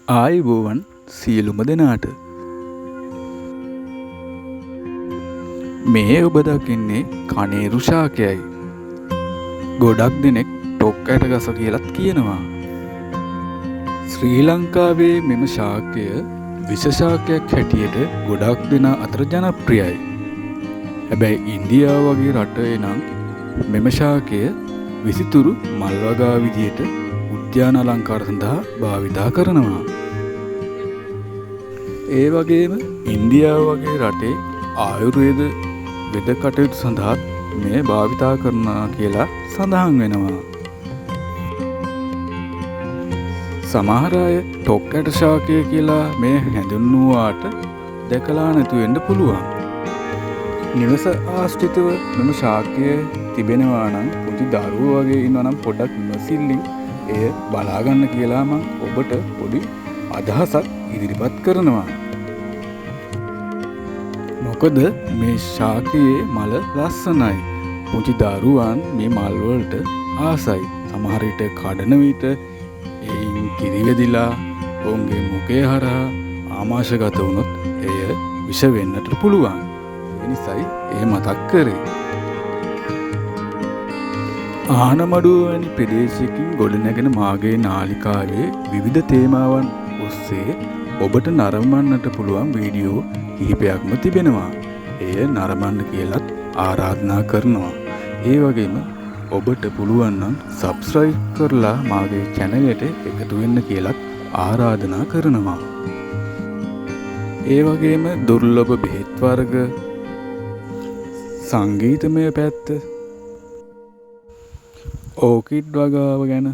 ආයුබෝවන් සියලුම දෙනාට. මේ ඔබ දකින්නේ කනේරු ශාකයයි. ගොඩක් දෙනෙක් ටොක් ඇට ගස කියලත් කියනවා. ශ්‍රී ලංකාවේ මෙම ශාකය විෂ ශාකයක් හැටියට ගොඩක් දෙනා අතර ජනප්‍රියයි. හැබැයි ඉන්දියාව වගේ රටේ නම් මෙම ශාකය විසිතුරු මල් වගා විදියට උද්‍යාන අලංකාර සඳහා භාවිතා කරනවා. ඒ වගේම ඉන්දියාව වගේ රටේ ආයුර්වේද වෙද කටයුතු සඳහා මේ භාවිතා කරනවා කියලා සඳහන් වෙනවා. සමහර අය ටොක් ඇට ශාකය කියලා මේ හැඳින්වුවාට දැකලා නැතු වෙන්න පුළුවන්. නිවස ආශ්‍රිතව මෙම ශාකය තිබෙනවා නම් පුංචි දරුවෝ වගේ ඉන්නවා නම් පොඩ්ඩක් විමසිල්ලින් එය බලාගන්න කියලා මම ඔබට පොඩි අදහසක් ඉදිරිපත් කරනවා. මොකද මේ ශාකයේ මල ලස්සනයි. පුංචි දරුවන් මේ මල් වලට ආසයි. සමහර විට කඩන විට එයින් කිරිවැදිලා ඔවුන්ගේ මුඛය හරහා ආමාශගත වුණොත් එය විෂ වෙන්නට පුළුවන්. ඒ නිසායි ඒ මතක් කරේ. ආනමඩුව වැනි ප්‍රදේශයකින් ගොඩනැගෙන මාගේ නාලිකාවේ විවිධ තේමාවන් ඔස්සේ ඔබට නරඹන්නට පුළුවන් වීඩියෝ කිහිපයක්ම තිබෙනවා. එය නරඹන්න කියලත් ආරාධනා කරනවා. ඒ වගේම ඔබට පුළුවන් නම් සබ්ස්ක්‍රයිබ් කරලා මාගේ channel එකට එකතු වෙන්න කියලත් ආරාධනා කරනවා. ඒ වගේම දුර්ලභ බෙහෙත් වර්ග, සංගීතමය පැත්ත, ඕකිඩ් වගාව ගැන,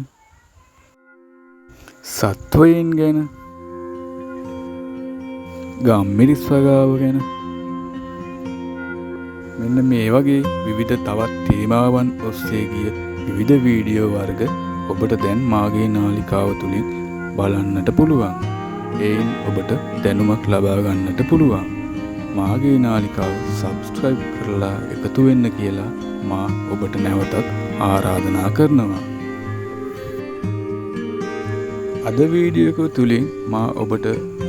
සත්වයින් ගැන, ගම්මිරිස් වගාව ගැන මෙන්න මේ වගේ විවිධ තවත් තේමාවන් ඔස්සේ ගිය විවිධ වීඩියෝ වර්ග ඔබට දැන් මාගේ නාලිකාව තුලින් බලන්නට පුළුවන්. එයින් ඔබට දැනුමක් ලබා ගන්නට පුළුවන්. මාගේ නාලිකාව සබ්ස්ක්‍රයිබ් කරලා එකතු වෙන්න කියලා මා ඔබට නැවතත් ආරාධනා කරනවා. අද වීඩියෝ එක තුලින් මා ඔබට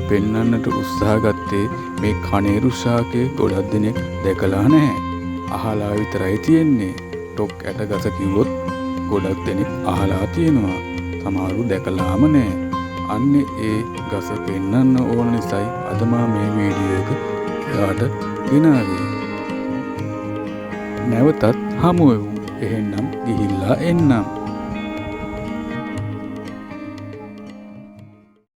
පෙන්වන්නට උත්සාහ ගත්තේ මේ කනේරු ශාකය ගොඩක් දෙනෙක් දැකලා නැහැ. අහලා විතරයි තියෙන්නේ. ටොක් ඇට ගස කිව්වොත් ගොඩක් දෙනෙක් අහලා තියෙනවා. සමහරු දැකලාම නැහැ. අන්නේ ඒ ගස පෙන්වන්න ඕන නිසායි අද මා මේ වීඩියෝ එක ඔයාට ගෙනාවේ. නැවතත් හමු වෙමු. එහෙනම් ගිහිල්ලා එන්නම්.